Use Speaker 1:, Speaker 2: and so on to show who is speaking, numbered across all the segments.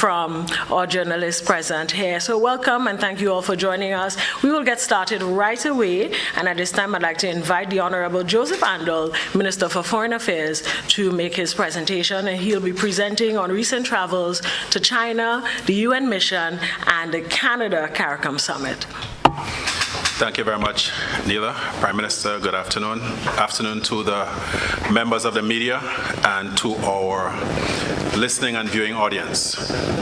Speaker 1: from our journalists present here. So welcome and thank you all for joining us. We will get started right away, and at this time I'd like to invite the Honorable Joseph Andol, Minister for Foreign Affairs, to make his presentation, and he'll be presenting on recent travels to China, the UN mission, and the Canada CARICOM Summit.
Speaker 2: Thank you very much, Neela. Prime Minister, good afternoon. Afternoon to the members of the media and to our listening and viewing audience.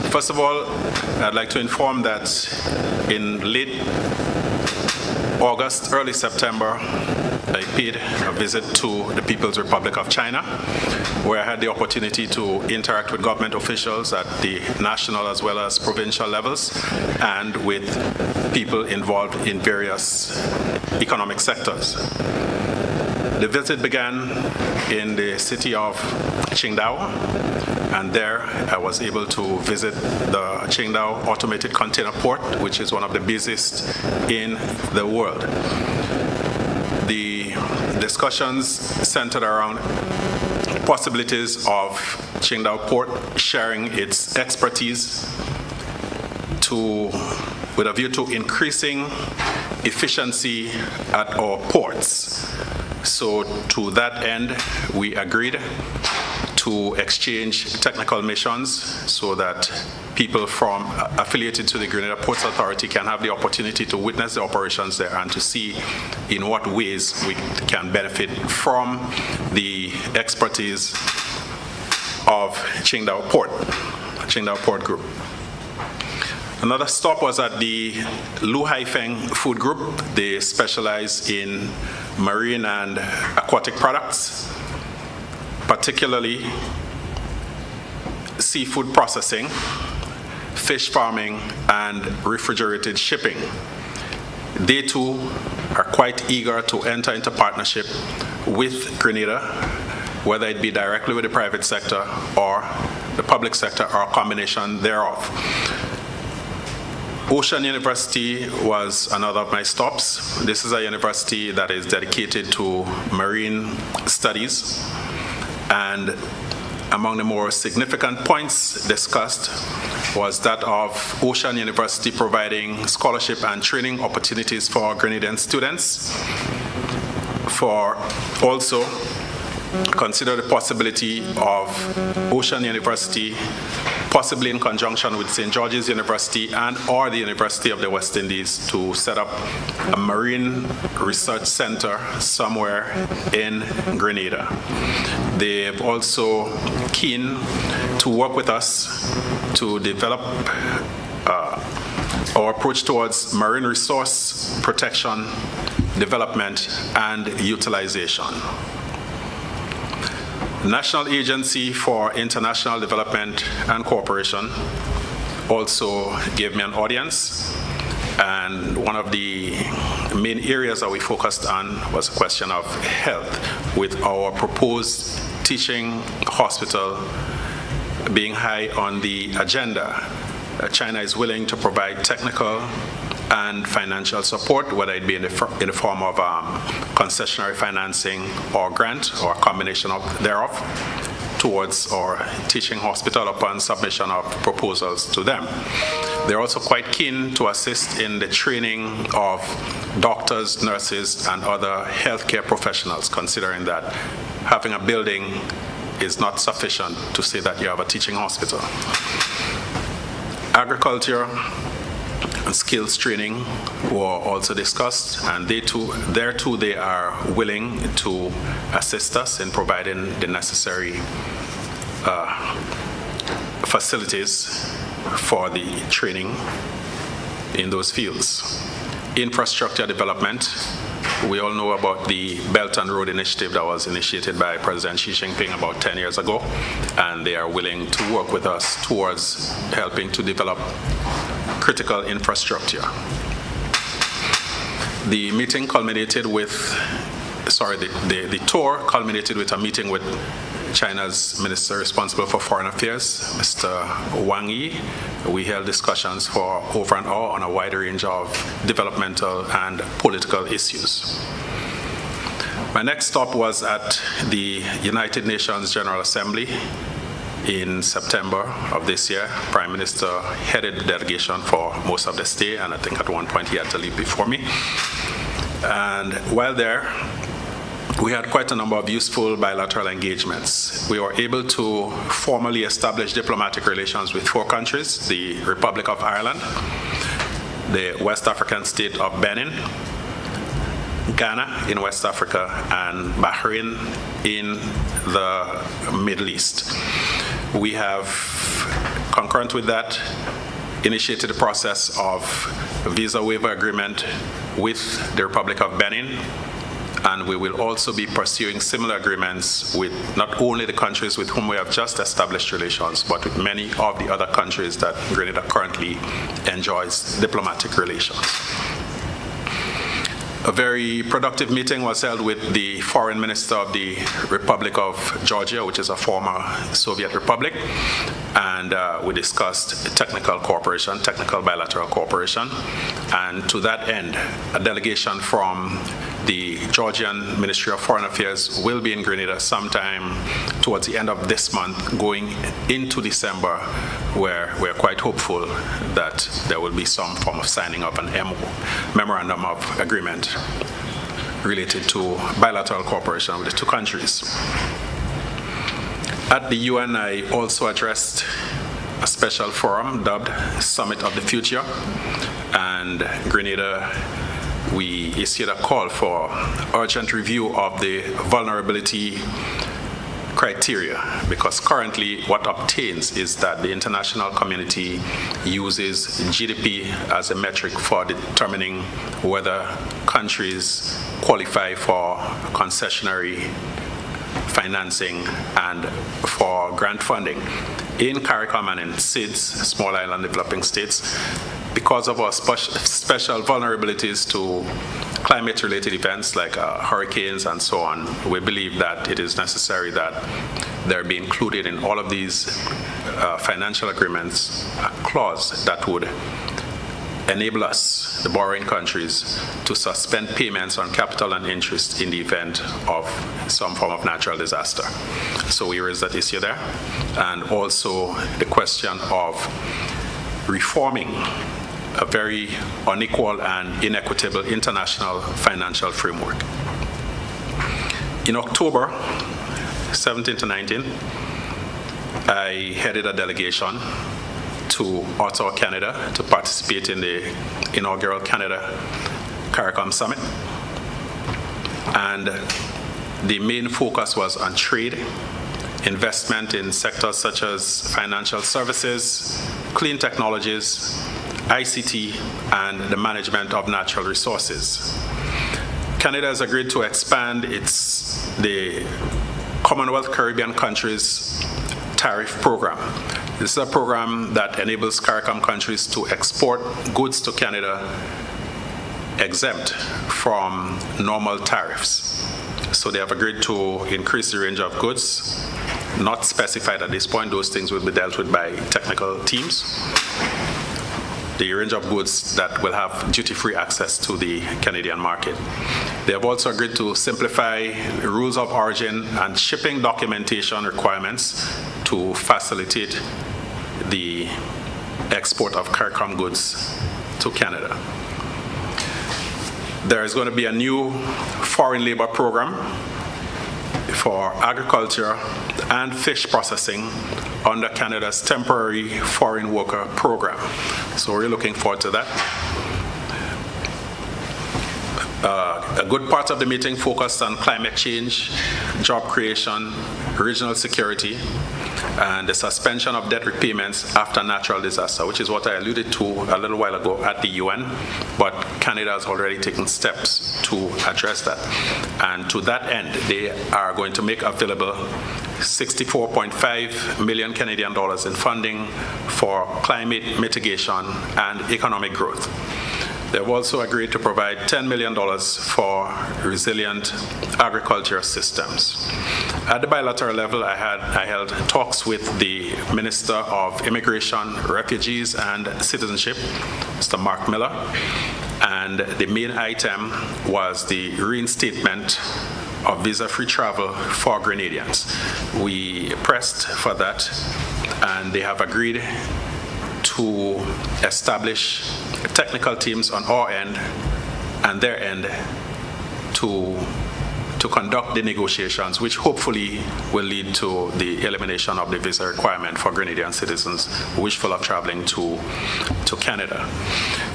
Speaker 2: First of all, I'd like to inform that in late August, early September, I paid a visit to the People's Republic of China, where I had the opportunity to interact with government officials at the national as well as provincial levels and with people involved in various economic sectors. The visit began in the city of Qingdao, and there I was able to visit the Qingdao Automated Container Port, which is one of the busiest in the world. The discussions centered around possibilities of Qingdao Port sharing its expertise with a view to increasing efficiency at our ports. So to that end, we agreed to exchange technical missions so that people affiliated to the Grenada Ports Authority can have the opportunity to witness the operations there and to see in what ways we can benefit from the expertise of Qingdao Port Group. Another stop was at the Lu Haifeng Food Group. They specialize in marine and aquatic products, particularly seafood processing, fish farming, and refrigerated shipping. They too are quite eager to enter into partnership with Grenada, whether it be directly with the private sector or the public sector or a combination thereof. Ocean University was another of my stops. This is a university that is dedicated to marine studies, and among the more significant points discussed was that of Ocean University providing scholarship and training opportunities for Grenadian students, for also consider the possibility of Ocean University, possibly in conjunction with St. George's University and or the University of the West Indies, to set up a marine research center somewhere in Grenada. They're also keen to work with us to develop our approach towards marine resource protection, development, and utilization. The National Agency for International Development and Cooperation also gave me an audience, and one of the main areas that we focused on was a question of health, with our proposed teaching hospital being high on the agenda. China is willing to provide technical and financial support, whether it be in the form of concessionary financing or grant or a combination thereof, towards our teaching hospital upon submission of proposals to them. They're also quite keen to assist in the training of doctors, nurses, and other healthcare professionals, considering that having a building is not sufficient to say that you have a teaching hospital. Agriculture and skills training were also discussed, and they are willing to assist us in providing the necessary facilities for the training in those fields. Infrastructure development. We all know about the Belt and Road Initiative that was initiated by President Xi Jinping about 10 years ago, and they are willing to work with us towards helping to develop critical infrastructure. The meeting culminated with, the tour culminated with a meeting with China's Minister responsible for Foreign Affairs, Mr. Wang Yi. We held discussions for over an hour on a wide range of developmental and political issues. My next stop was at the United Nations General Assembly, in September of this year. Prime Minister headed the delegation for most of the stay, and I think at one point he had to leave before me. And while there, we had quite a number of useful bilateral engagements. We were able to formally establish diplomatic relations with 4 countries: the Republic of Ireland, the West African state of Benin, Ghana in West Africa, and Bahrain in the Middle East. We have, concurrent with that, initiated the process of a visa waiver agreement with the Republic of Benin, and we will also be pursuing similar agreements with not only the countries with whom we have just established relations, but with many of the other countries that Grenada currently enjoys diplomatic relations. A very productive meeting was held with the Foreign Minister of the Republic of Georgia, which is a former Soviet republic, and we discussed technical cooperation, technical bilateral cooperation, and to that end, a delegation from the Georgian Ministry of Foreign Affairs will be in Grenada sometime towards the end of this month, going into December, where we're quite hopeful that there will be some form of signing of an memorandum of agreement related to bilateral cooperation with the 2 countries. At the UN, I also addressed a special forum dubbed Summit of the Future, and Grenada, we issued a call for urgent review of the vulnerability criteria, because currently what obtains is that the international community uses GDP as a metric for determining whether countries qualify for concessionary financing and for grant funding. In CARICOM and in SIDS, Small Island Developing States, because of our special vulnerabilities to climate-related events like hurricanes and so on, we believe that it is necessary that there be included in all of these financial agreements a clause that would enable us, the borrowing countries, to suspend payments on capital and interest in the event of some form of natural disaster. So we raised that issue there, and also the question of reforming a very unequal and inequitable international financial framework. In October 17 to 19, I headed a delegation to Ottawa, Canada, to participate in the inaugural Canada CARICOM Summit. And the main focus was on trade, investment in sectors such as financial services, clean technologies, ICT, and the management of natural resources. Canada has agreed to expand the Commonwealth Caribbean countries tariff program. This is a program that enables CARICOM countries to export goods to Canada exempt from normal tariffs. So they have agreed to increase the range of goods, not specified at this point. Those things will be dealt with by technical teams. The range of goods that will have duty-free access to the Canadian market. They have also agreed to simplify rules of origin and shipping documentation requirements to facilitate the export of CARICOM goods to Canada. There is going to be a new foreign labor program for agriculture and fish processing under Canada's temporary foreign worker program. So we're looking forward to that. A good part of the meeting focused on climate change, job creation, regional security, and the suspension of debt repayments after natural disaster, which is what I alluded to a little while ago at the UN, but Canada has already taken steps to address that. And to that end, they are going to make available 64.5 million Canadian dollars in funding for climate mitigation and economic growth. They've also agreed to provide $10 million for resilient agriculture systems. At the bilateral level, I held talks with the Minister of Immigration, Refugees and Citizenship, Mr. Mark Miller, and the main item was the reinstatement of visa-free travel for Grenadians. We pressed for that, and they have agreed to establish technical teams on our end and their end to conduct the negotiations, which hopefully will lead to the elimination of the visa requirement for Grenadian citizens wishful of traveling to Canada.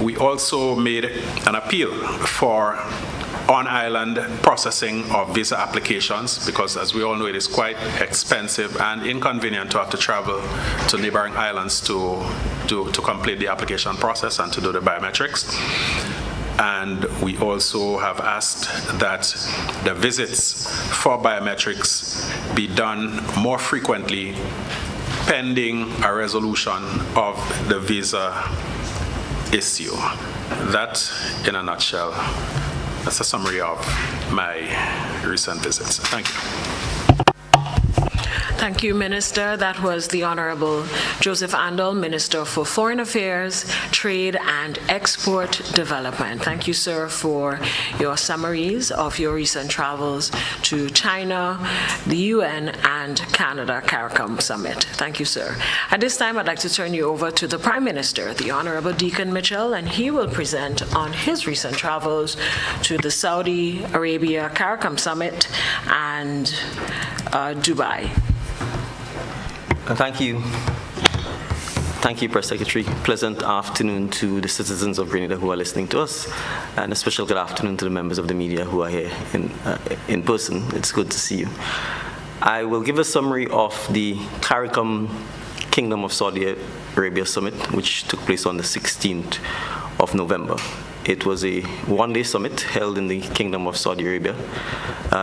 Speaker 2: We also made an appeal for on-island processing of visa applications, because as we all know, it is quite expensive and inconvenient to have to travel to neighboring islands to complete the application process and to do the biometrics. And we also have asked that the visits for biometrics be done more frequently pending a resolution of the visa issue. That, in a nutshell, that's a summary of my recent visits. Thank you.
Speaker 1: Thank you, Minister. That was the Honorable Joseph Andal, Minister for Foreign Affairs, Trade and Export Development. Thank you, sir, for your summaries of your recent travels to China, the UN, and Canada CARICOM Summit. Thank you, sir. At this time, I'd like to turn you over to the Prime Minister, the Honorable Dickon Mitchell, and he will present on his recent travels to the Saudi Arabia CARICOM Summit and Dubai.
Speaker 3: Thank you. Thank you, Press Secretary. Pleasant afternoon to the citizens of Grenada who are listening to us, and a special good afternoon to the members of the media who are here in person. It's good to see you. I will give a summary of the CARICOM Kingdom of Saudi Arabia Summit, which took place on the 16th of November. It was a one-day summit held in the Kingdom of Saudi Arabia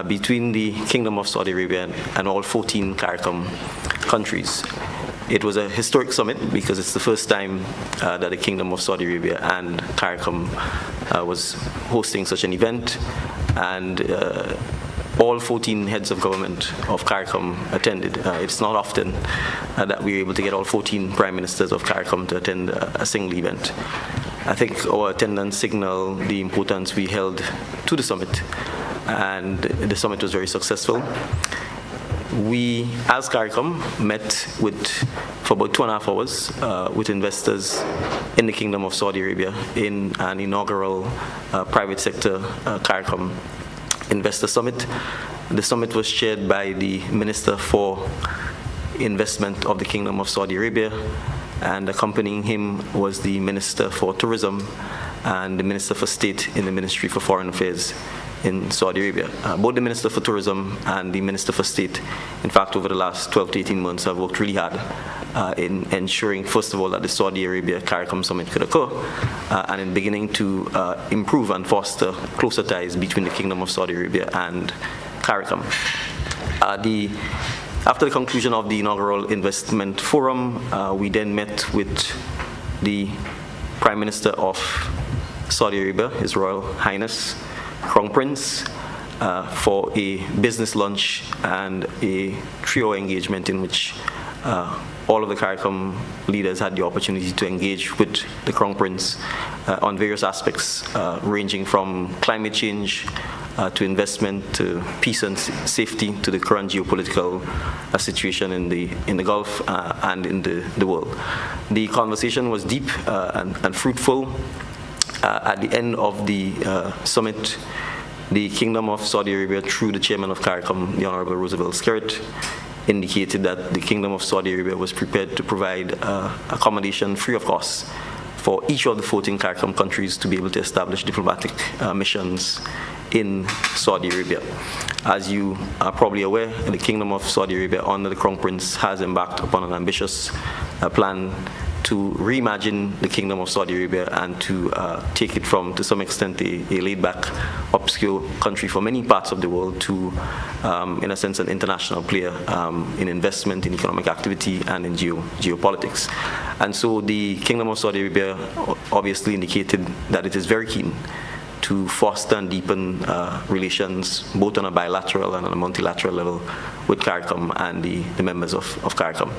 Speaker 3: between the Kingdom of Saudi Arabia and all 14 CARICOM countries. It was a historic summit because it's the first time that the Kingdom of Saudi Arabia and CARICOM was hosting such an event, and all 14 heads of government of CARICOM attended. It's not often that we're able to get all 14 prime ministers of CARICOM to attend a single event. I think our attendance signaled the importance we held to the summit, and the summit was very successful. We, as CARICOM, met for about 2.5 hours with investors in the Kingdom of Saudi Arabia in an inaugural private sector CARICOM Investor Summit. The summit was chaired by the Minister for Investment of the Kingdom of Saudi Arabia, and accompanying him was the Minister for Tourism and the Minister for State in the Ministry for Foreign Affairs in Saudi Arabia. Both the Minister for Tourism and the Minister for State, in fact, over the last 12 to 18 months, have worked really hard in ensuring, first of all, that the Saudi Arabia CARICOM Summit could occur, and in beginning to improve and foster closer ties between the Kingdom of Saudi Arabia and CARICOM. After the conclusion of the inaugural investment forum, we then met with the Prime Minister of Saudi Arabia, His Royal Highness Crown Prince, for a business lunch and a trio engagement in which all of the CARICOM leaders had the opportunity to engage with the Crown Prince on various aspects, ranging from climate change to investment, to peace and safety, to the current geopolitical situation in the Gulf and in the world. The conversation was deep and fruitful. At the end of the summit, the Kingdom of Saudi Arabia, through the chairman of CARICOM, the Honorable 𝐍𝐀𝐓𝐈𝐎𝐍𝐀𝐋, indicated that the Kingdom of Saudi Arabia was prepared to provide accommodation free of cost for each of the 14 CARICOM countries to be able to establish diplomatic missions in Saudi Arabia. As you are probably aware, the Kingdom of Saudi Arabia, under the Crown Prince, has embarked upon an ambitious plan to reimagine the Kingdom of Saudi Arabia and to take it from, to some extent, a laid-back, obscure country for many parts of the world to, in a sense, an international player in investment, in economic activity, and in geopolitics. And so the Kingdom of Saudi Arabia obviously indicated that it is very keen to foster and deepen relations both on a bilateral and on a multilateral level with CARICOM and the members of CARICOM.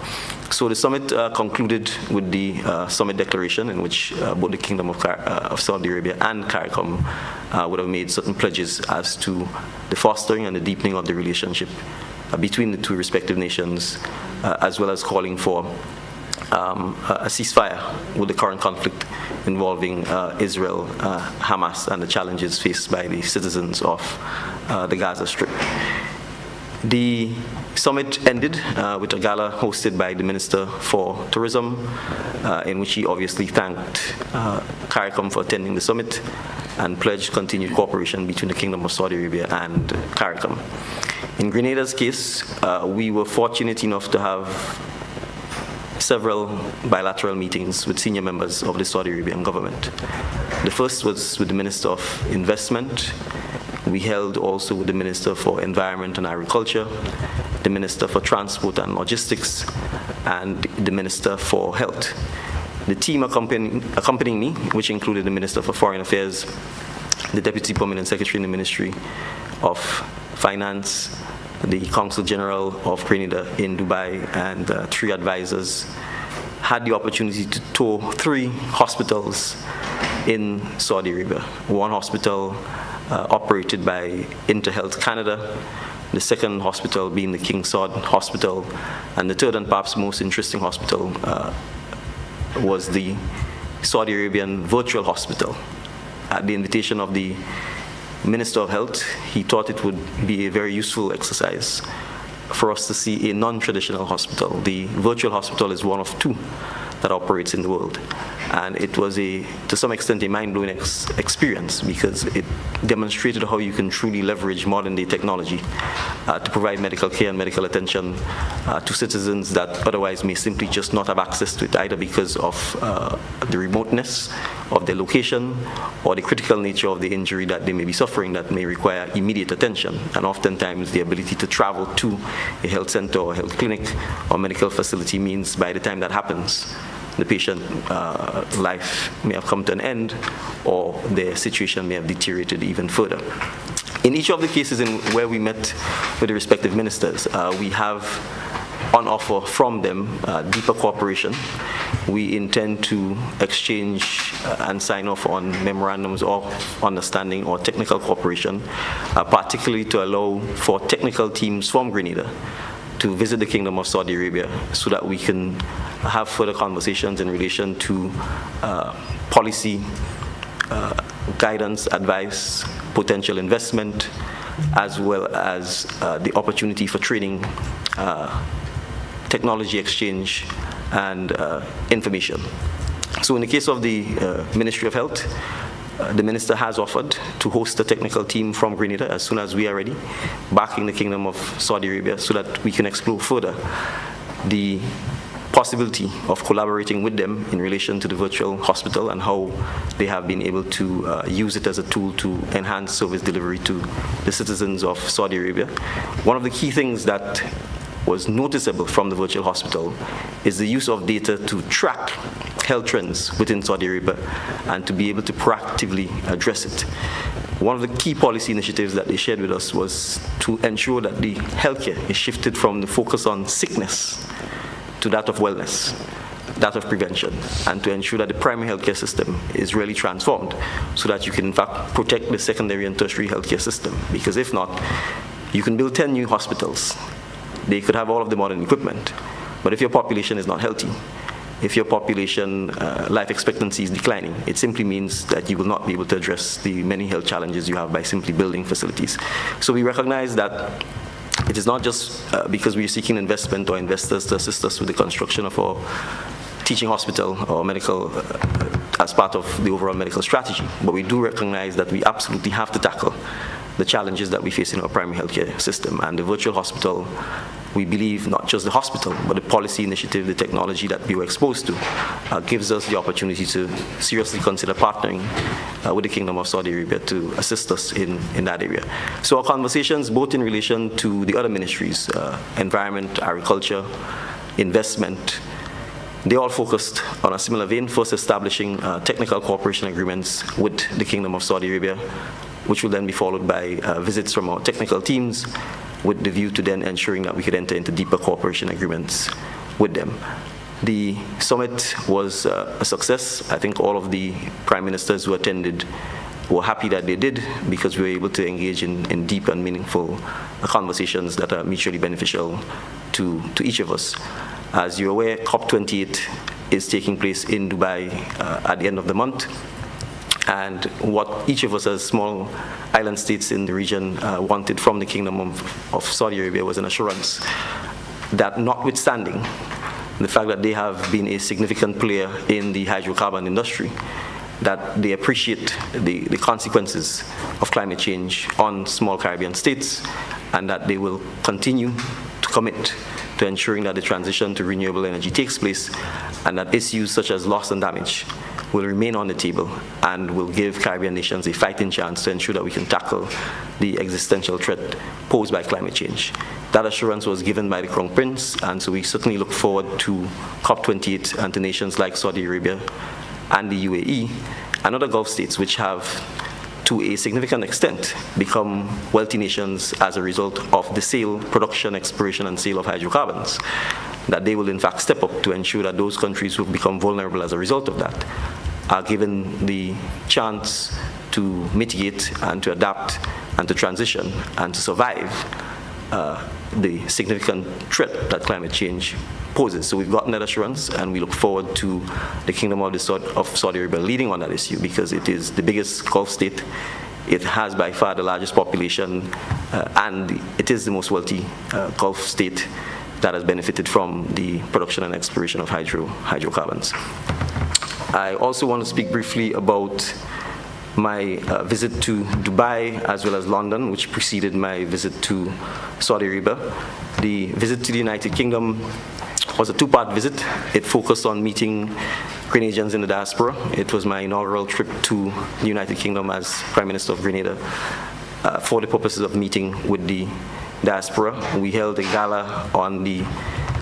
Speaker 3: So the summit concluded with the summit declaration in which both the Kingdom of Saudi Arabia and CARICOM would have made certain pledges as to the fostering and the deepening of the relationship between the two respective nations, as well as calling for a ceasefire with the current conflict involving Israel, Hamas, and the challenges faced by the citizens of the Gaza Strip. The summit ended with a gala hosted by the Minister for Tourism, in which he obviously thanked CARICOM for attending the summit and pledged continued cooperation between the Kingdom of Saudi Arabia and CARICOM. In Grenada's case, we were fortunate enough to have several bilateral meetings with senior members of the Saudi Arabian government. The first was with the Minister of Investment. We held also with the Minister for Environment and Agriculture, the Minister for Transport and Logistics, and the Minister for Health. The team accompanying me, which included the Minister for Foreign Affairs, the Deputy Permanent Secretary in the Ministry of Finance, the Consul General of Grenada in Dubai, and 3 advisors, had the opportunity to tour 3 hospitals in Saudi Arabia. One hospital operated by InterHealth Canada, the second hospital being the King Saud Hospital, and the third and perhaps most interesting hospital was the Saudi Arabian Virtual Hospital. At the invitation of the Minister of Health, he thought it would be a very useful exercise for us to see a non-traditional hospital. The virtual hospital is one of 2 that operates in the world. And it was, to some extent, a mind-blowing experience because it demonstrated how you can truly leverage modern-day technology to provide medical care and medical attention to citizens that otherwise may simply just not have access to it, either because of the remoteness of their location or the critical nature of the injury that they may be suffering that may require immediate attention. And oftentimes, the ability to travel to a health center or health clinic or medical facility means by the time that happens, the patient's life may have come to an end or their situation may have deteriorated even further. In each of the cases where we met with the respective ministers, we have on offer from them deeper cooperation. We intend to exchange and sign off on memorandums of understanding or technical cooperation, particularly to allow for technical teams from Grenada to visit the Kingdom of Saudi Arabia so that we can have further conversations in relation to policy, guidance, advice, potential investment, as well as the opportunity for training, technology exchange, and information. So in the case of the Ministry of Health, the Minister has offered to host a technical team from Grenada as soon as we are ready, backing the Kingdom of Saudi Arabia so that we can explore further the possibility of collaborating with them in relation to the virtual hospital and how they have been able to use it as a tool to enhance service delivery to the citizens of Saudi Arabia. One of the key things that was noticeable from the virtual hospital is the use of data to track health trends within Saudi Arabia and to be able to proactively address it. One of the key policy initiatives that they shared with us was to ensure that the healthcare is shifted from the focus on sickness to that of wellness, that of prevention, and to ensure that the primary healthcare system is really transformed so that you can in fact protect the secondary and tertiary healthcare system. Because if not, you can build 10 new hospitals. They could have all of the modern equipment, but if your population is not healthy, if your population life expectancy is declining, it simply means that you will not be able to address the many health challenges you have by simply building facilities. So we recognize that it is not just because we are seeking investment or investors to assist us with the construction of our teaching hospital or medical as part of the overall medical strategy, but we do recognize that we absolutely have to tackle the challenges that we face in our primary healthcare system. And the virtual hospital, we believe not just the hospital, but the policy initiative, the technology that we were exposed to, gives us the opportunity to seriously consider partnering with the Kingdom of Saudi Arabia to assist us in that area. So our conversations, both in relation to the other ministries, environment, agriculture, investment, They all focused on a similar vein, first establishing technical cooperation agreements with the Kingdom of Saudi Arabia, which will then be followed by visits from our technical teams with the view to then ensuring that we could enter into deeper cooperation agreements with them. The summit was a success. I think all of the prime ministers who attended were happy that they did, because we were able to engage in deep and meaningful conversations that are mutually beneficial to each of us. As you're aware, COP28 is taking place in Dubai at the end of the month. And what each of us as small island states in the region wanted from the Kingdom of Saudi Arabia was an assurance that, notwithstanding the fact that they have been a significant player in the hydrocarbon industry, that they appreciate the consequences of climate change on small Caribbean states, and that they will continue to commit to ensuring that the transition to renewable energy takes place, and that issues such as loss and damage will remain on the table and will give Caribbean nations a fighting chance to ensure that we can tackle the existential threat posed by climate change. That assurance was given by the Crown Prince, and so we certainly look forward to COP28 and to nations like Saudi Arabia and the UAE and other Gulf states, which have, to a significant extent, become wealthy nations as a result of the sale, production, exploration, and sale of hydrocarbons, that they will in fact step up to ensure that those countries who have become vulnerable as a result of that are given the chance to mitigate and to adapt and to transition and to survive the significant threat that climate change poses. So we've gotten that assurance, and we look forward to the Kingdom of Saudi Arabia leading on that issue, because it is the biggest Gulf state. It has by far the largest population, and it is the most wealthy Gulf state that has benefited from the production and exploration of hydrocarbons. I also want to speak briefly about my visit to Dubai as well as London, which preceded my visit to Saudi Arabia. The visit to the United Kingdom was a two-part visit. It focused on meeting Grenadians in the diaspora. It was my inaugural trip to the United Kingdom as Prime Minister of Grenada for the purposes of meeting with the diaspora. We held a gala on the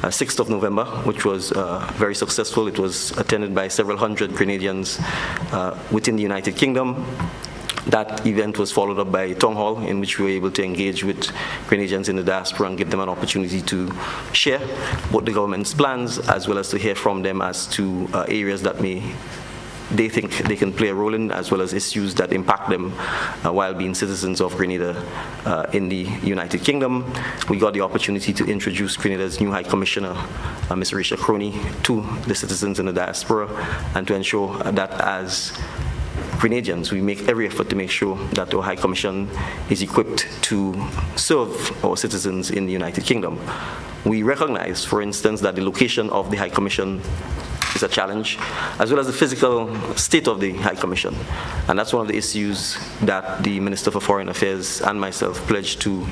Speaker 3: 6th of November, which was very successful. It was attended by several hundred Grenadians within the United Kingdom. That event was followed up by a town hall in which we were able to engage with Grenadians in the diaspora and give them an opportunity to share both the government's plans as well as to hear from them as to areas that they think they can play a role in, as well as issues that impact them while being citizens of Grenada in the United Kingdom. We got the opportunity to introduce Grenada's new High Commissioner, Ms. Rachel Crony, to the citizens in the diaspora, and to ensure that as Grenadians, we make every effort to make sure that our High Commission is equipped to serve our citizens in the United Kingdom. We recognize, for instance, that the location of the High Commission is a challenge, as well as the physical state of the High Commission. And that's one of the issues that the Minister for Foreign Affairs and myself pledged to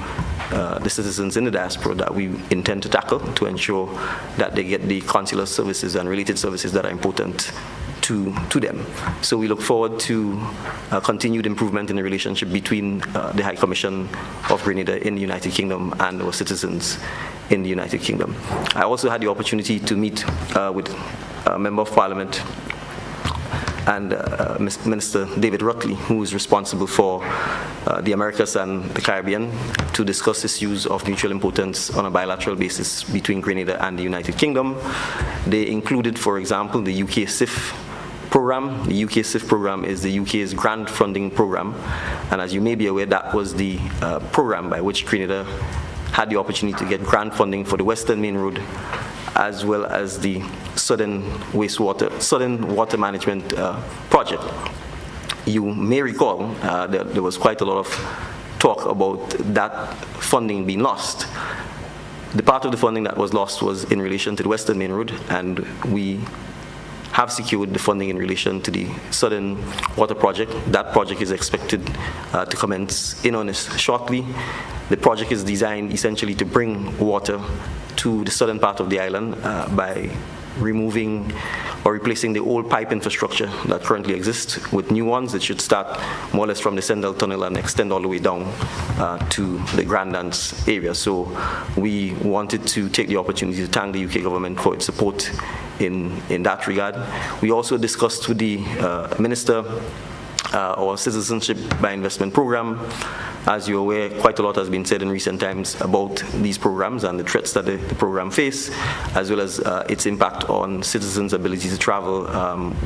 Speaker 3: the citizens in the diaspora that we intend to tackle to ensure that they get the consular services and related services that are important to them. So we look forward to continued improvement in the relationship between the High Commission of Grenada in the United Kingdom and our citizens in the United Kingdom. I also had the opportunity to meet with Member of Parliament and Minister David Rutley, who is responsible for the Americas and the Caribbean, to discuss issues of mutual importance on a bilateral basis between Grenada and the United Kingdom. They included, for example, the 𝐍𝐀𝐓 program. The 𝐍𝐀𝐓 program is the UK's grant funding program, and as you may be aware, that was the program by which Grenada had the opportunity to get grant funding for the Western Main Road, as well as the Southern Water Management Project. You may recall there was quite a lot of talk about that funding being lost. The part of the funding that was lost was in relation to the Western Main Road, and we have secured the funding in relation to the Southern Water Project. That project is expected to commence in earnest shortly. The project is designed essentially to bring water to the southern part of the island by removing or replacing the old pipe infrastructure that currently exists with new ones that should start more or less from the Sendell Tunnel and extend all the way down to the Grand Dance area. So we wanted to take the opportunity to thank the UK government for its support in that regard. We also discussed with the Minister our citizenship by investment program. As you're aware, quite a lot has been said in recent times about these programs and the threats that the program face, as well as its impact on citizens' ability to travel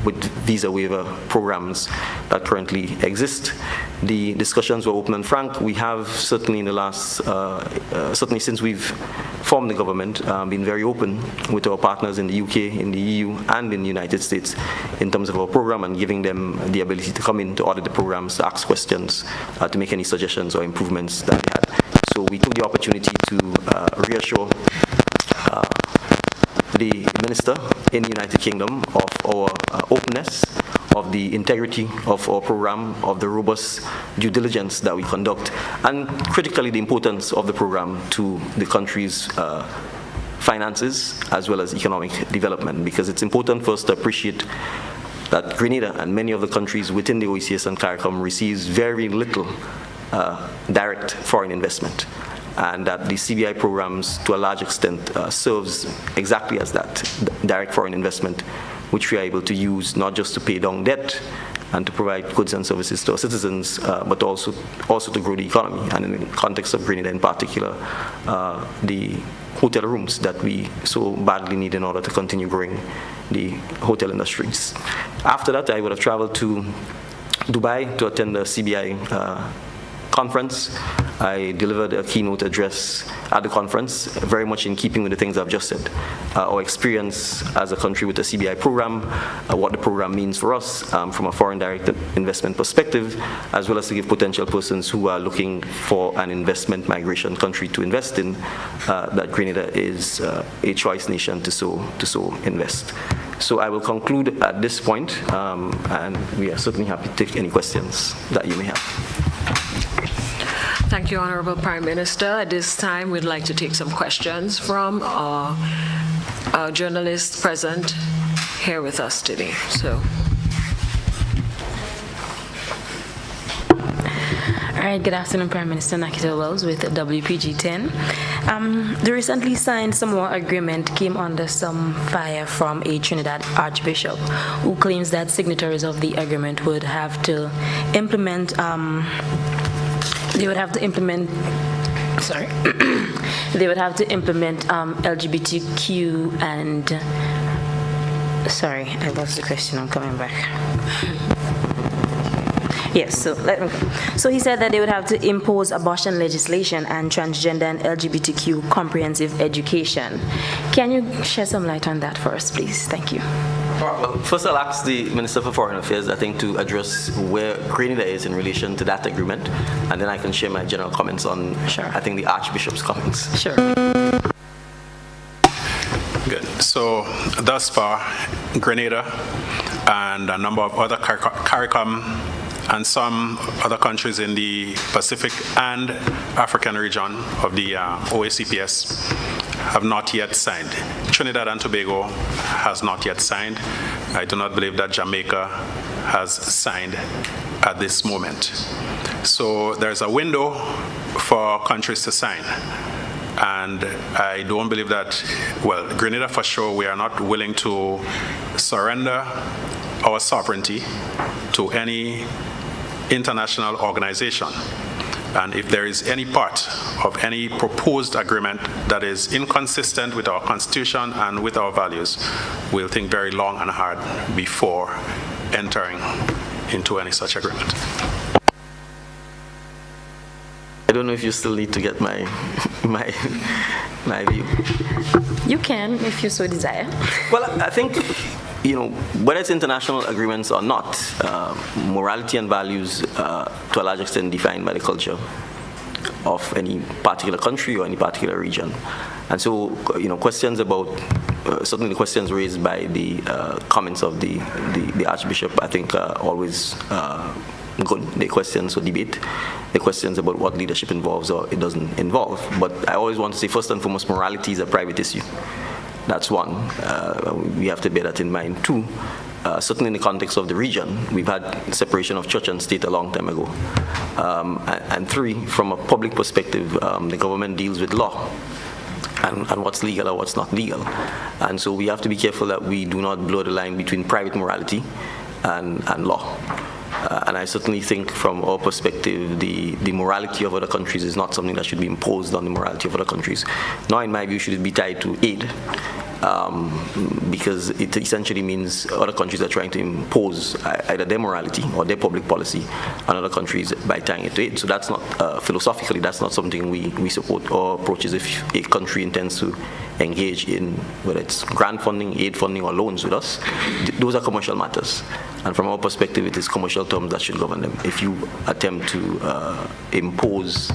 Speaker 3: with visa waiver programs that currently exist. The discussions were open and frank. We have certainly in the last, certainly since we've formed the government, been very open with our partners in the UK, in the EU, and in the United States in terms of our program and giving them the ability to come in to audit the programs, to ask questions, to make any suggestions or improvements that we had. So we took the opportunity to reassure the Minister in the United Kingdom of our openness, of the integrity of our program, of the robust due diligence that we conduct, and critically the importance of the program to the country's finances as well as economic development, because it's important for us to appreciate that Grenada and many of the countries within the OECS and CARICOM receives very little direct foreign investment, and that the CBI programs to a large extent serves exactly as that, direct foreign investment, which we are able to use not just to pay down debt and to provide goods and services to our citizens, but also to grow the economy, and in the context of Grenada in particular, the hotel rooms that we so badly need in order to continue growing the hotel industries. After that, I would have traveled to Dubai to attend the CBI conference. I delivered a keynote address at the conference, very much in keeping with the things I've just said. Our experience as a country with the CBI program, what the program means for us from a foreign direct investment perspective, as well as to give potential persons who are looking for an investment migration country to invest in, that Grenada is a choice nation to so invest. So I will conclude at this point, and we are certainly happy to take any questions that you may have.
Speaker 1: Thank you, Honorable Prime Minister. At this time, we'd like to take some questions from our journalists present here with us today. So.
Speaker 4: All right, good afternoon, Prime Minister Nakita Wells with WPG10. The recently signed Samoa Agreement came under some fire from a Trinidad Archbishop who claims that signatories of the agreement would have to implement LGBTQ and, sorry, I lost the question, I'm coming back. Yes, so let me go. So he said that they would have to impose abortion legislation and transgender and LGBTQ comprehensive education. Can you shed some light on that for us, please? Thank you.
Speaker 3: Well, first I'll ask the Minister for Foreign Affairs, I think, to address where Grenada is in relation to that agreement, and then I can share my general comments on,
Speaker 4: sure,
Speaker 3: I think, the Archbishop's comments.
Speaker 4: Sure.
Speaker 2: Good. So thus far, Grenada and a number of other CARICOM and some other countries in the Pacific and African region of the OACPS have not yet signed. Trinidad and Tobago has not yet signed. I do not believe that Jamaica has signed at this moment. So there's a window for countries to sign. And I don't believe that, well, Grenada for sure, we are not willing to surrender our sovereignty to any international organization. And if there is any part of any proposed agreement that is inconsistent with our Constitution and with our values, we'll think very long and hard before entering into any such agreement.
Speaker 3: I don't know if you still need to get my view.
Speaker 4: You can, if you so desire.
Speaker 3: Well, I think, you know, whether it's international agreements or not, morality and values to a large extent defined by the culture of any particular country or any particular region. And so, you know, questions about, certainly the questions raised by the comments of the Archbishop, I think always good. The questions for debate, the questions about what leadership involves or it doesn't involve. But I always want to say, first and foremost, morality is a private issue. That's one. We have to bear that in mind. Two, certainly in the context of the region, we've had separation of church and state a long time ago. And three, from a public perspective, the government deals with law. and what's legal or what's not legal. And so we have to be careful that we do not blur the line between private morality and law. And I certainly think from our perspective, the morality of other countries is not something that should be imposed on the morality of other countries. Nor, in my view, should it be tied to aid, because it essentially means other countries are trying to impose either their morality or their public policy on other countries by tying it to aid. So that's not, philosophically, that's not something we support. Our approach is if a country intends to engage in, whether it's grant funding, aid funding, or loans with us, those are commercial matters. And from our perspective, it is commercial terms that should govern them. If you attempt to impose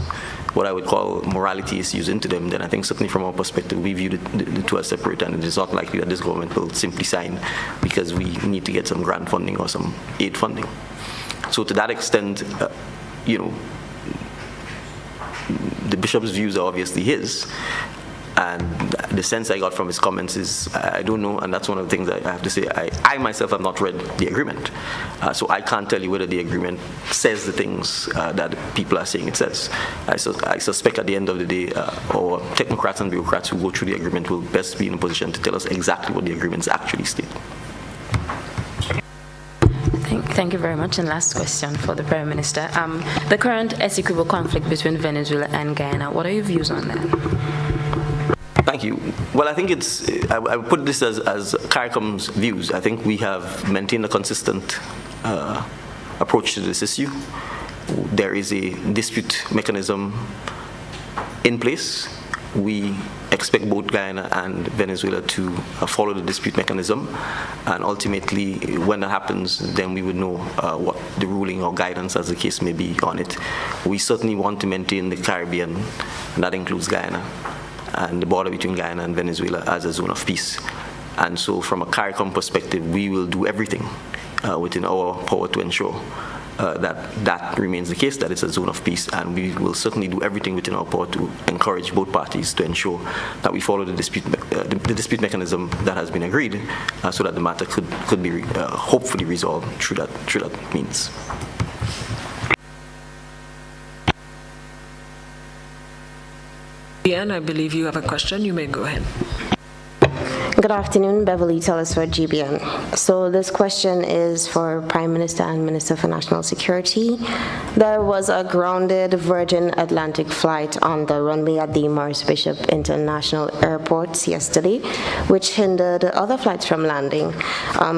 Speaker 3: what I would call morality issues into them, then I think certainly from our perspective, we view the two as separate, and it is not likely that this government will simply sign because we need to get some grant funding or some aid funding. So to that extent, the bishop's views are obviously his. And the sense I got from his comments is, I don't know, and that's one of the things I have to say. I myself have not read the agreement, so I can't tell you whether the agreement says the things that people are saying it says. I suspect at the end of the day, our technocrats and bureaucrats who go through the agreement will best be in a position to tell us exactly what the agreements actually state.
Speaker 4: Thank you very much. And last question for the Prime Minister. The current _equal conflict between Venezuela and Guyana, what are your views on that?
Speaker 3: Thank you. Well, I think it's, I would put this as CARICOM's views. I think we have maintained a consistent approach to this issue. There is a dispute mechanism in place. We expect both Guyana and Venezuela to follow the dispute mechanism, and ultimately, when that happens, then we would know what the ruling or guidance, as the case may be, on it. We certainly want to maintain the Caribbean, and that includes Guyana, and the border between Guyana and Venezuela as a zone of peace. And so from a CARICOM perspective, we will do everything within our power to ensure that remains the case, that it's a zone of peace, and we will certainly do everything within our power to encourage both parties to ensure that we follow the dispute mechanism that has been agreed, so that the matter could be hopefully resolved through that means.
Speaker 1: Ian, I believe you have a question. You may go ahead.
Speaker 5: Good afternoon, Beverly Telesford, GBN. So this question is for Prime Minister and Minister for National Security. There was a grounded Virgin Atlantic flight on the runway at the Morris Bishop International Airport yesterday, which hindered other flights from landing.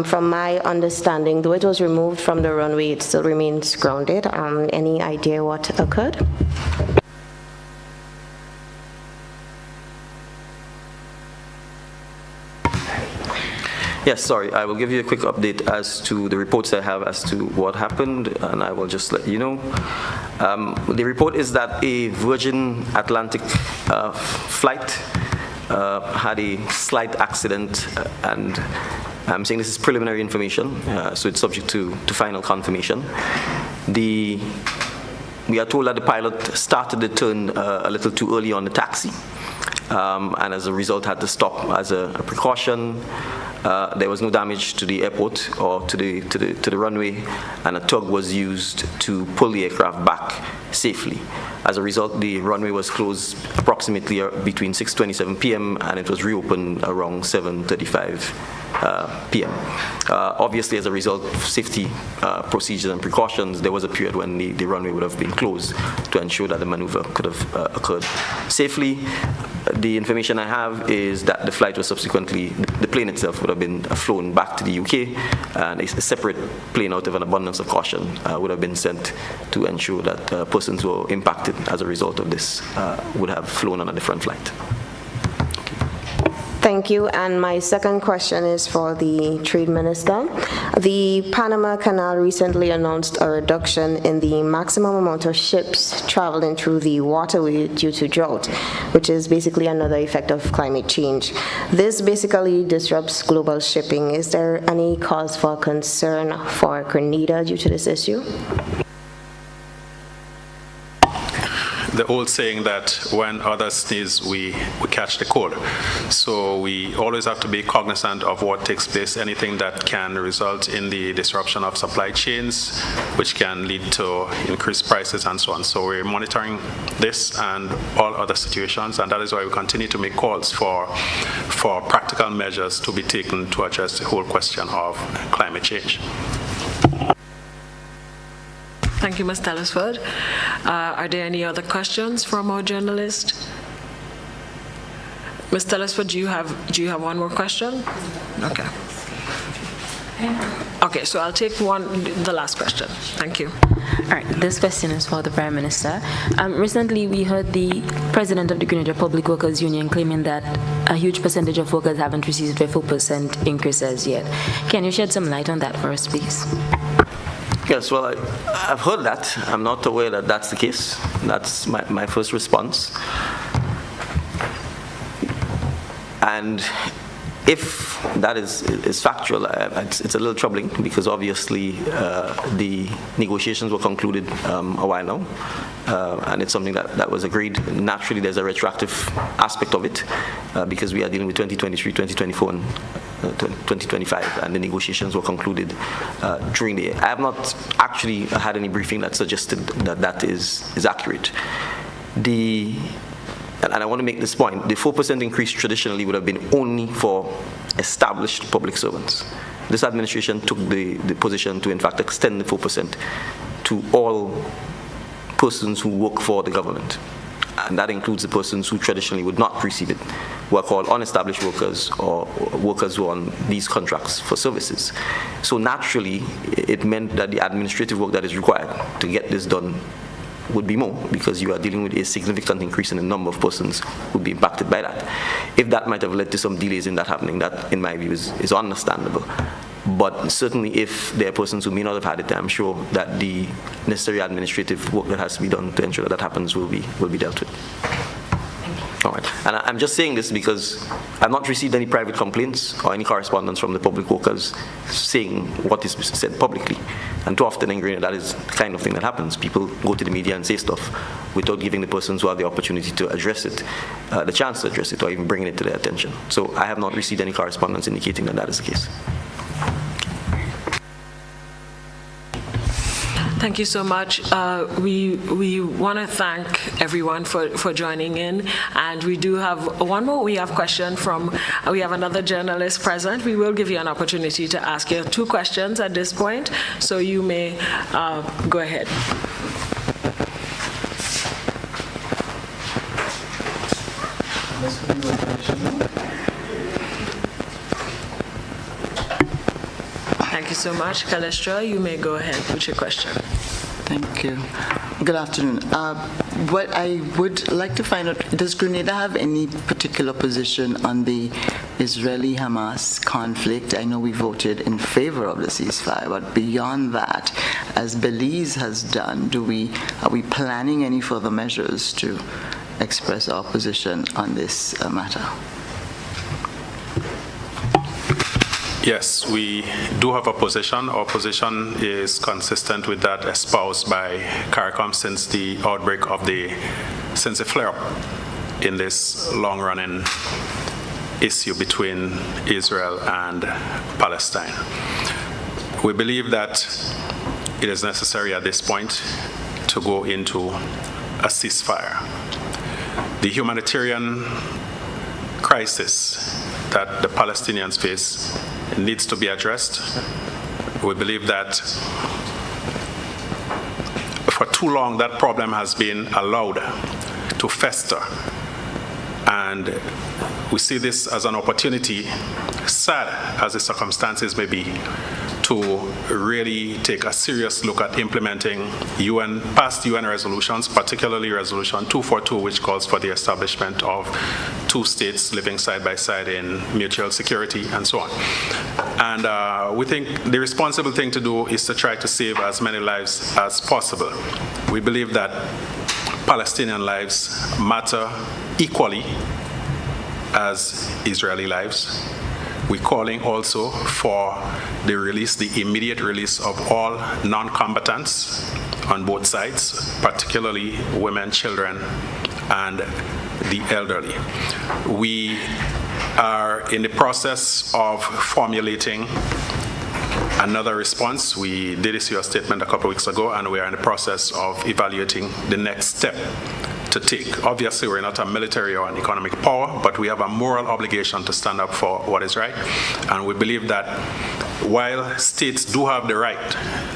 Speaker 5: From my understanding, though it was removed from the runway, it still remains grounded. Any idea what occurred?
Speaker 3: Yes, sorry, I will give you a quick update as to the reports I have as to what happened, and I will just let you know. The report is that a Virgin Atlantic flight had a slight accident, and I'm saying this is preliminary information, so it's subject to final confirmation. We are told that the pilot started the turn a little too early on the taxi, and as a result had to stop as a precaution. There was no damage to the airport or to the runway, and a tug was used to pull the aircraft back safely. As a result, the runway was closed approximately between 6:27 p.m. and it was reopened around 7:35 p.m. Obviously, as a result of safety procedures and precautions, there was a period when the runway would have been closed to ensure that the maneuver could have occurred safely. The information I have is that the flight was subsequently, the plane itself would have been flown back to the UK, and a separate plane, out of an abundance of caution, would have been sent to ensure that persons who were impacted as a result of this would have flown on a different flight.
Speaker 5: Thank you. And my second question is for the Trade Minister. The Panama Canal recently announced a reduction in the maximum amount of ships traveling through the waterway due to drought, which is basically another effect of climate change. This basically disrupts global shipping. Is there any cause for concern for Grenada due to this issue?
Speaker 2: the old saying that when others sneeze, we catch the cold. So we always have to be cognizant of what takes place, anything that can result in the disruption of supply chains, which can lead to increased prices and so on. So we're monitoring this and all other situations, and that is why we continue to make calls for practical measures to be taken to address the whole question of climate change.
Speaker 1: Thank you, Ms. Telesford. Are there any other questions from our journalist? Ms. Telesford, do you have one more question? Okay. Okay, so I'll take the last question. Thank you.
Speaker 4: All right, this question is for the Prime Minister. Recently, we heard the president of the Grenada Public Workers Union claiming that a huge percentage of workers haven't received their 4% increases yet. Can you shed some light on that for us, please?
Speaker 3: Yes, well, I've heard that. I'm not aware that that's the case. That's my first response. And if that is factual, it's a little troubling because obviously the negotiations were concluded a while now, and it's something that was agreed. Naturally, there's a retroactive aspect of it because we are dealing with 2023, 2024, and 2025, and the negotiations were concluded during the year. I have not actually had any briefing that suggested that is accurate. And I want to make this point, the 4% increase traditionally would have been only for established public servants. This administration took the position to, in fact, extend the 4% to all persons who work for the government. And that includes the persons who traditionally would not receive it, who are called unestablished workers or workers who are on these contracts for services. So naturally, it meant that the administrative work that is required to get this done would be more, because you are dealing with a significant increase in the number of persons who would be impacted by that. If that might have led to some delays in that happening, that, in my view, is understandable. But certainly if there are persons who may not have had it, I'm sure that the necessary administrative work that has to be done to ensure that happens will be dealt with. All right. And I'm just saying this because I've not received any private complaints or any correspondence from the public workers saying what is said publicly. And too often in Grenada, that is the kind of thing that happens. People go to the media and say stuff without giving the persons who have the opportunity to address it the chance to address it or even bringing it to their attention. So I have not received any correspondence indicating that is the case.
Speaker 1: Thank you so much. We want to thank everyone for joining in, and we do have one more. We have another journalist present. We will give you an opportunity to ask you 2 questions at this point, so you may go ahead. Thank you so much. Kalestra, you may go ahead with your question.
Speaker 6: Thank you. Good afternoon. What I would like to find out, does Grenada have any particular position on the Israeli-Hamas conflict? I know we voted in favor of the ceasefire, but beyond that, as Belize has done, are we planning any further measures to express our position on this matter?
Speaker 2: Yes, we do have a position. Our position is consistent with that espoused by CARICOM since the outbreak since the flare-up in this long-running issue between Israel and Palestine. We believe that it is necessary at this point to go into a ceasefire. The humanitarian crisis that the Palestinians face needs to be addressed. We believe that for too long that problem has been allowed to fester, and we see this as an opportunity, sad as the circumstances may be, to really take a serious look at implementing past UN resolutions, particularly Resolution 242, which calls for the establishment of 2 states living side by side in mutual security and so on. And we think the responsible thing to do is to try to save as many lives as possible. We believe that Palestinian lives matter equally as Israeli lives. We're calling also for the immediate release of all non-combatants on both sides, particularly women, children, and the elderly. We are in the process of formulating another response. We did issue a statement a couple of weeks ago, and we are in the process of evaluating the next step to take. Obviously, we're not a military or an economic power, but we have a moral obligation to stand up for what is right. And we believe that while states do have the right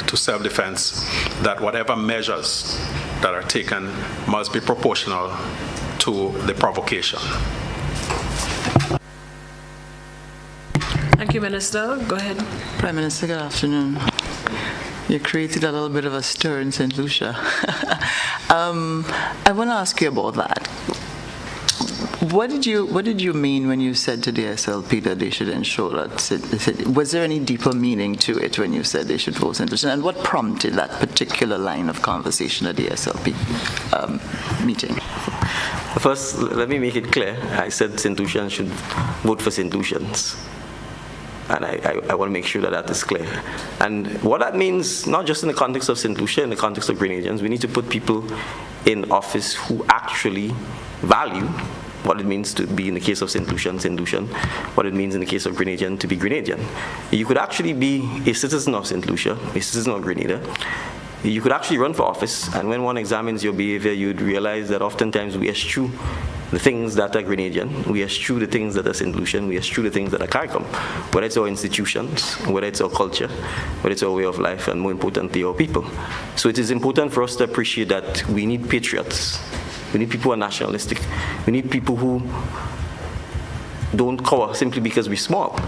Speaker 2: to self-defense, that whatever measures that are taken must be proportional to the provocation.
Speaker 1: Thank you, Minister. Go ahead.
Speaker 6: Prime Minister, good afternoon. You created a little bit of a stir in St. Lucia. I want to ask you about that. What did you mean when you said to the SLP that they should ensure that? Was there any deeper meaning to it when you said they should vote St. Lucia? And what prompted that particular line of conversation at the SLP meeting?
Speaker 3: First, let me make it clear. I said St. Lucians should vote for St. Lucians. And I want to make sure that that is clear. And what that means, not just in the context of St. Lucia, in the context of Grenadians, we need to put people in office who actually value what it means to be, in the case of St. Lucian, what it means in the case of Grenadian to be Grenadian. You could actually be a citizen of St. Lucia, a citizen of Grenada. You could actually run for office, and when one examines your behavior, you'd realize that oftentimes we eschew the things that are Grenadian, we eschew the things that are St. Lucian, we eschew the things that are CARICOM, whether it's our institutions, whether it's our culture, whether it's our way of life, and more importantly, our people. So it is important for us to appreciate that we need patriots. We need people who are nationalistic. We need people who don't cower simply because we're small,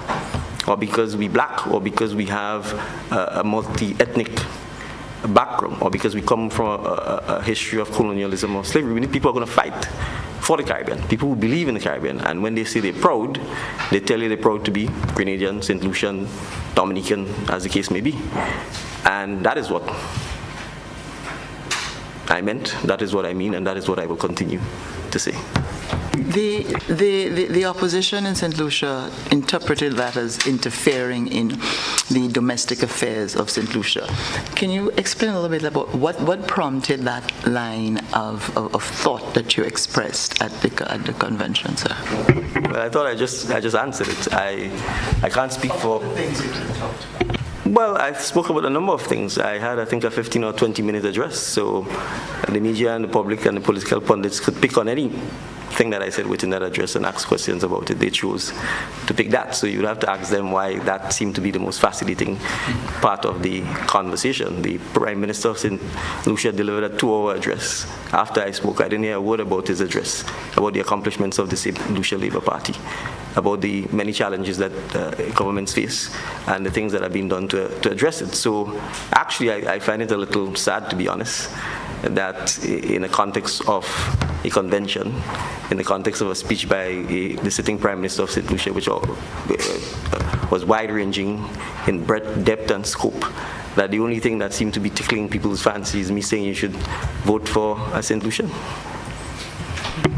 Speaker 3: or because we're black, or because we have a multi-ethnic background, or because we come from a history of colonialism or slavery. We need people who are going to fight for the Caribbean, people who believe in the Caribbean. And when they say they're proud, they tell you they're proud to be Grenadian, St. Lucian, Dominican, as the case may be. And that is what I meant, that is what I mean, and that is what I will continue to say.
Speaker 6: The opposition in St. Lucia interpreted that as interfering in the domestic affairs of St. Lucia. Can you explain a little bit about what prompted that line of thought that you expressed at the convention, sir?
Speaker 3: Well, I thought I just answered it. I can't speak for. Well, I spoke about a number of things. I had, I think, a 15 or 20-minute address, so the media and the public and the political pundits could pick on anything that I said within that address and ask questions about it. They chose to pick that, so you'd have to ask them why that seemed to be the most fascinating part of the conversation. The Prime Minister of St. Lucia delivered a 2-hour address. After I spoke, I didn't hear a word about his address, about the accomplishments of the St. Lucia Labour Party, about the many challenges that governments face and the things that have been done to address it. So actually, I find it a little sad, to be honest, that in the context of a convention, in the context of a speech by the sitting Prime Minister of St. Lucia, which was wide-ranging in breadth, depth, and scope, that the only thing that seemed to be tickling people's fancy is me saying you should vote for a St. Lucian.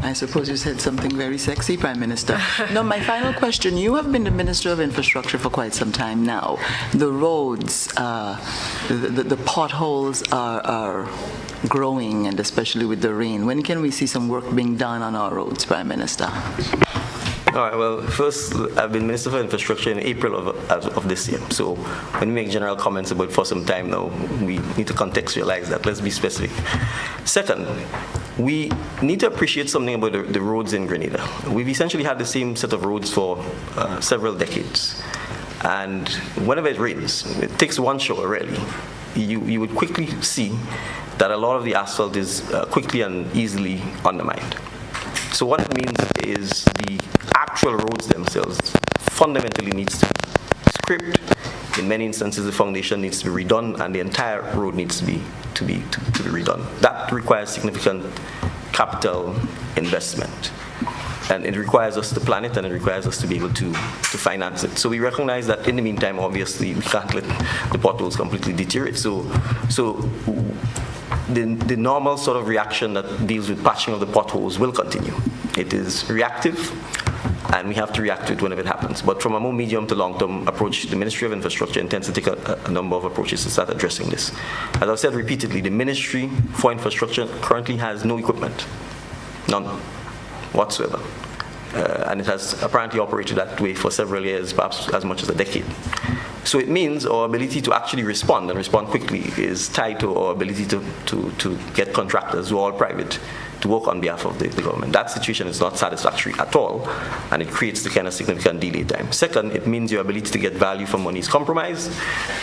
Speaker 6: I suppose you said something very sexy, Prime Minister. Now, my final question, you have been the Minister of Infrastructure for quite some time now. The roads, the potholes are growing, and especially with the rain. When can we see some work being done on our roads, Prime Minister?
Speaker 3: All right, well, first, I've been Minister for Infrastructure in April of this year. So when we make general comments about for some time now, we need to contextualize that. Let's be specific. Second, we need to appreciate something about the roads in Grenada. We've essentially had the same set of roads for several decades. And whenever it rains, it takes one shower, really. You would quickly see that a lot of the asphalt is quickly and easily undermined. So what it means is the actual roads themselves fundamentally needs to be scraped. In many instances, the foundation needs to be redone, and the entire road needs to be redone. That requires significant capital investment, and it requires us to plan it, and it requires us to be able to finance it. So we recognize that in the meantime, obviously, we can't let the potholes completely deteriorate. So the normal sort of reaction that deals with patching of the potholes will continue. It is reactive, and we have to react to it whenever it happens. But from a more medium to long-term approach, the Ministry of Infrastructure intends to take a number of approaches to start addressing this. As I've said repeatedly, the Ministry for Infrastructure currently has no equipment, none whatsoever. And it has apparently operated that way for several years, perhaps as much as a decade. So it means our ability to actually respond and respond quickly is tied to our ability to get contractors who are all private to work on behalf of the government. That situation is not satisfactory at all, and it creates the kind of significant delay time. Second, it means your ability to get value for money is compromised,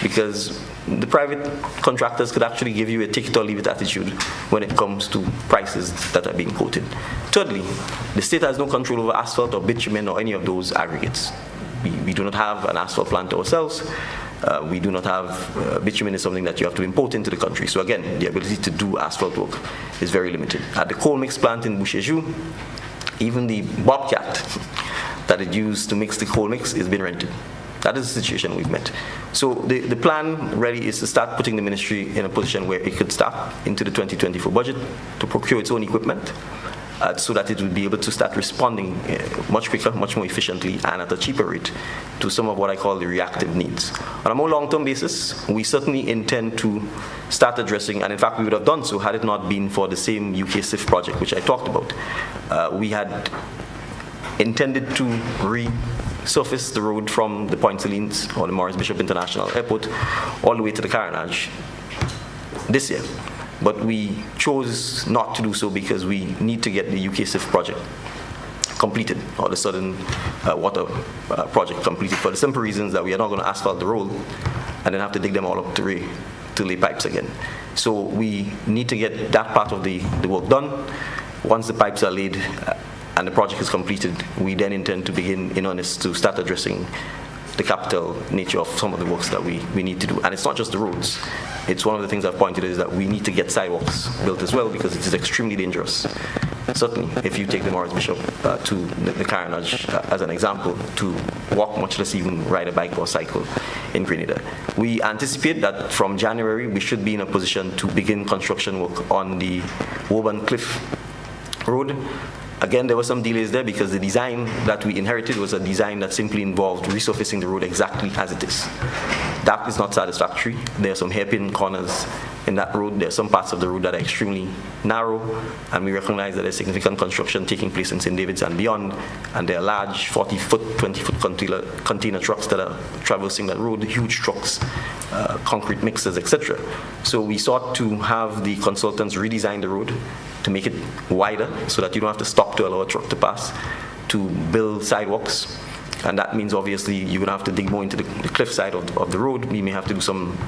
Speaker 3: because the private contractors could actually give you a take it or leave it attitude when it comes to prices that are being quoted. Thirdly, the state has no control over asphalt or bitumen or any of those aggregates. We do not have an asphalt plant ourselves. We do not have, bitumen is something that you have to import into the country. So again, the ability to do asphalt work is very limited. At the coal mix plant in Boucherjou, even the bobcat that it used to mix the coal mix is being rented. That is the situation we've met. So the plan really is to start putting the ministry in a position where it could start into the 2024 budget to procure its own equipment, so that it will be able to start responding much quicker, much more efficiently, and at a cheaper rate to some of what I call the reactive needs. On a more long-term basis, we certainly intend to start addressing, and in fact we would have done so had it not been for the same 𝐍𝐀𝐓 project which I talked about. We had intended to resurface the road from the Point Salines or the Maurice Bishop International Airport all the way to the Carénage this year. But we chose not to do so because we need to get the 𝐍𝐀𝐓 project completed, or the Southern Water project completed, for the simple reasons that we are not going to asphalt the road and then have to dig them all up to lay pipes again. So we need to get that part of the work done. Once the pipes are laid and the project is completed, we then intend to begin in earnest to start addressing the capital nature of some of the works that we need to do. And it's not just the roads. It's one of the things I've pointed is that we need to get sidewalks built as well, because it is extremely dangerous. Certainly, if you take the Maurice Bishop to the Carénage as an example, to walk, much less even ride a bike or cycle in Grenada. We anticipate that from January, we should be in a position to begin construction work on the Woburn Cliff Road. Again, there were some delays there because the design that we inherited was a design that simply involved resurfacing the road exactly as it is. That is not satisfactory. There are some hairpin corners in that road. There are some parts of the road that are extremely narrow, and we recognize that there's significant construction taking place in St. David's and beyond, and there are large 40-foot, 20-foot container trucks that are traversing that road, huge trucks, concrete mixers, etc. So we sought to have the consultants redesign the road to make it wider so that you don't have to stop to allow a truck to pass, to build sidewalks. And that means obviously you're going to have to dig more into the cliff side of the road. We may have to do some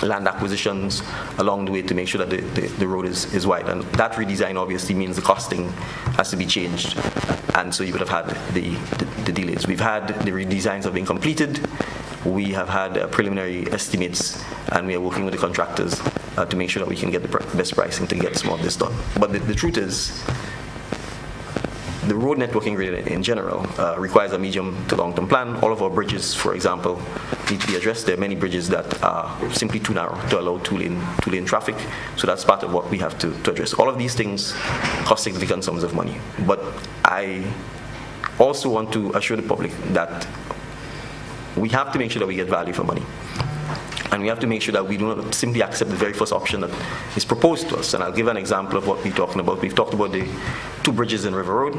Speaker 3: land acquisitions along the way to make sure that the road is wide. And that redesign obviously means the costing has to be changed. And so you would have had the delays. We've had the redesigns have been completed. We have had preliminary estimates, and we are working with the contractors to make sure that we can get the best pricing to get some of this done. But the truth is, the road networking in general requires a medium to long-term plan. All of our bridges, for example, need to be addressed. There are many bridges that are simply too narrow to allow two-lane traffic. So that's part of what we have to address. All of these things cost significant sums of money. But I also want to assure the public that we have to make sure that we get value for money. And we have to make sure that we do not simply accept the very first option that is proposed to us. And I'll give an example of what we're talking about. We've talked about the two bridges in River Road.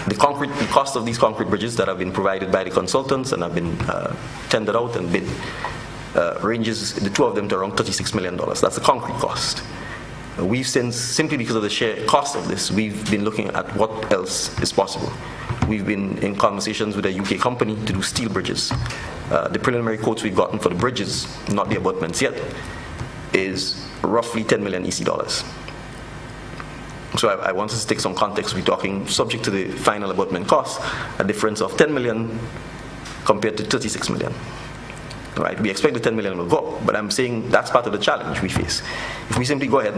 Speaker 3: The cost of these concrete bridges that have been provided by the consultants and have been tendered out and bid ranges, the two of them, to around $36 million. That's the concrete cost. We've since, simply because of the sheer cost of this, we've been looking at what else is possible. We've been in conversations with a UK company to do steel bridges. The preliminary quotes we've gotten for the bridges, not the abutments yet, is roughly 10 million EC dollars. So I want us to take some context. We're talking, subject to the final abutment cost, a difference of 10 million compared to 36 million. Right? We expect the 10 million will go up, but I'm saying that's part of the challenge we face. If we simply go ahead,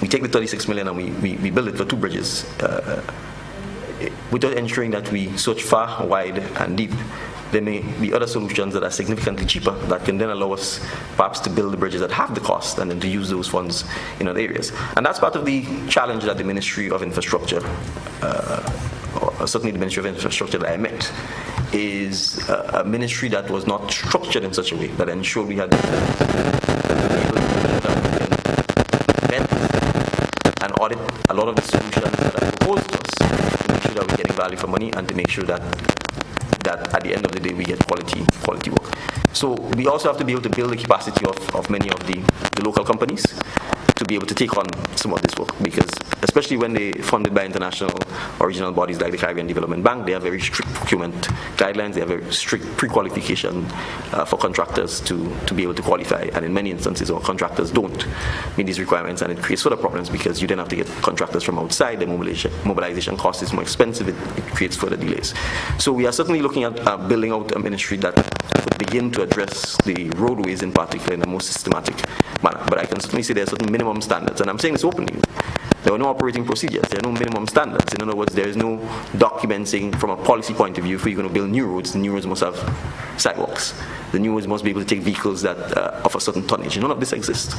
Speaker 3: we take the 36 million and we build it for two bridges, without ensuring that we search far, wide, and deep, there may be other solutions that are significantly cheaper that can then allow us perhaps to build the bridges that have the cost and then to use those funds in other areas. And that's part of the challenge that the Ministry of Infrastructure, certainly the Ministry of Infrastructure that I met, is a ministry that was not structured in such a way that ensured we had and audit a lot of the solutions that are proposed to us to make sure that we're getting value for money and to make sure that at the end of the day we get quality work. So we also have to be able to build the capacity of many of the local companies to be able to take on some of this work, because especially when they're funded by international or regional bodies like the Caribbean Development Bank, they have very strict procurement guidelines, they have very strict pre-qualification for contractors to be able to qualify, and in many instances our contractors don't meet these requirements, and it creates further problems because you then have to get contractors from outside, the mobilization cost is more expensive, it creates further delays. So we are certainly looking at building out a ministry that could begin to address the roadways in particular in a more systematic manner. But I can certainly say there are certain minimum standards, and I'm saying this openly. There are no operating procedures, there are no minimum standards. In other words, there is no documenting from a policy point of view. If you're going to build new roads, the new roads must have sidewalks. The new roads must be able to take vehicles that of a certain tonnage. None of this exists.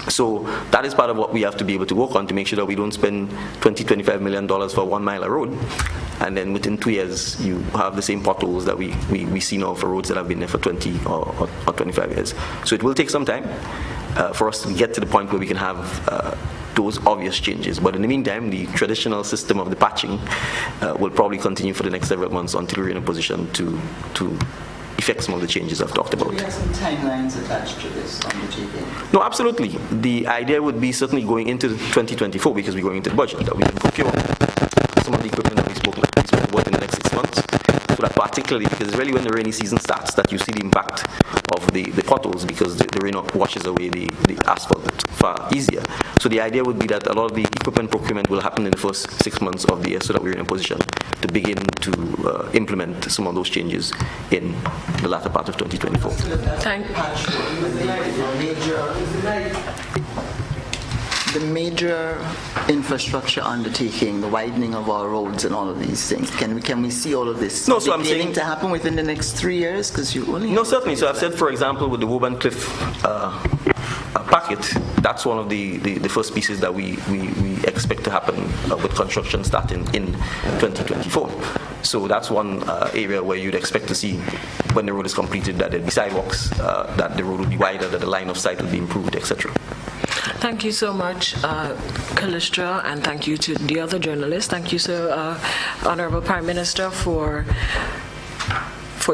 Speaker 3: So that is part of what we have to be able to work on to make sure that we don't spend $20–25 million for 1 mile of road, and then within 2 years you have the same potholes that we see now for roads that have been there for 20 or 25 years. So it will take some time for us to get to the point where we can have those obvious changes. But in the meantime, the traditional system of the patching will probably continue for the next several months until we're in a position to effect some of the changes I've talked about.
Speaker 6: Do we have some timelines attached to this undertaking?
Speaker 3: No, absolutely. The idea would be certainly going into 2024, because we're going into the budget, that we can procure some of the equipment that we spoke about in the next 6 months. So that particularly, because it's really when the rainy season starts that you see the impact of the potholes, because the rain washes away the asphalt far easier. So the idea would be that a lot of the equipment procurement will happen in the first 6 months of the year, so that we're in a position to begin to implement some of those changes in the latter part of 2024.
Speaker 6: The major infrastructure undertaking, the widening of our roads and all of these things, can we see all of this beginning to happen within the next 3 years? Because you only
Speaker 3: certainly. So I've said, for example, with the 𝐍𝐀𝐓𝐈𝐎𝐍𝐍 packet, that's one of the first pieces that we expect to happen with construction starting in 2024. So that's one area where you'd expect to see, when the road is completed, that there'll be sidewalks, that the road will be wider, that the line of sight will be improved, etc.
Speaker 1: Thank you so much, Callistra, and thank you to the other journalists. Thank you, sir, Honorable Prime Minister, for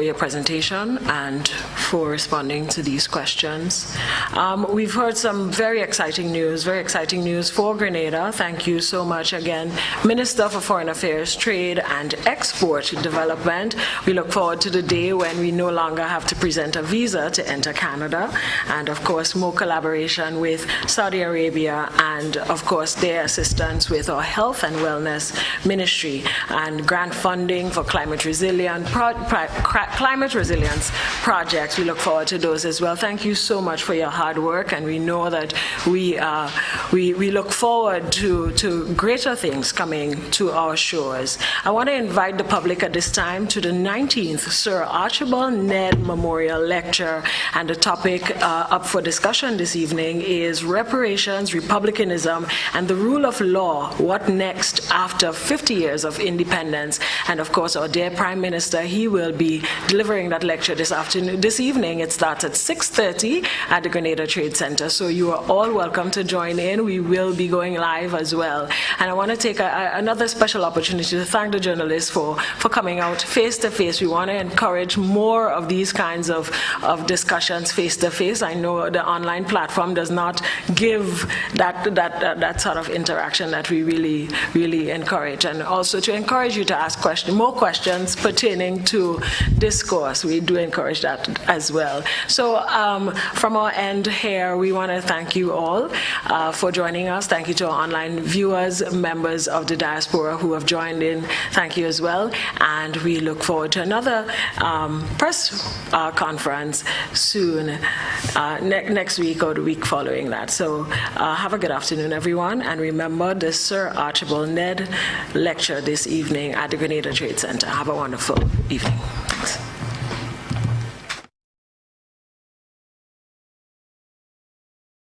Speaker 1: your presentation and for responding to these questions. We've heard some very exciting news for Grenada. Thank you so much again, Minister for Foreign Affairs, Trade and Export Development. We look forward to the day when we no longer have to present a visa to enter Canada, and of course more collaboration with Saudi Arabia, and of course their assistance with our Health and Wellness Ministry, and grant funding for climate resilience projects. We look forward to those as well. Thank you so much for your hard work, and we know that we look forward to greater things coming to our shores. I want to invite the public at this time to the 19th Sir Archibald Ned Memorial Lecture, and the topic up for discussion this evening is reparations, republicanism, and the rule of law. What next after 50 years of independence? And of course, our dear Prime Minister, he will be delivering that lecture this evening. It starts at 6:30 at the Grenada Trade Center, so you are all welcome to join in. We will be going live as well. And I want to take another special opportunity to thank the journalists for coming out face to face. We want to encourage more of these kinds of discussions face to face. I know the online platform does not give that sort of interaction that we really encourage, and also to encourage you to ask more questions pertaining to discourse. We do encourage that as well. So from our end here, we want to thank you all for joining us. Thank you to our online viewers, members of the diaspora who have joined in. Thank you as well. And we look forward to another press conference soon, next week or the week following that. So have a good afternoon, everyone. And remember the Sir Archibald Ned lecture this evening at the Grenada Trade Center. Have a wonderful evening. Thanks.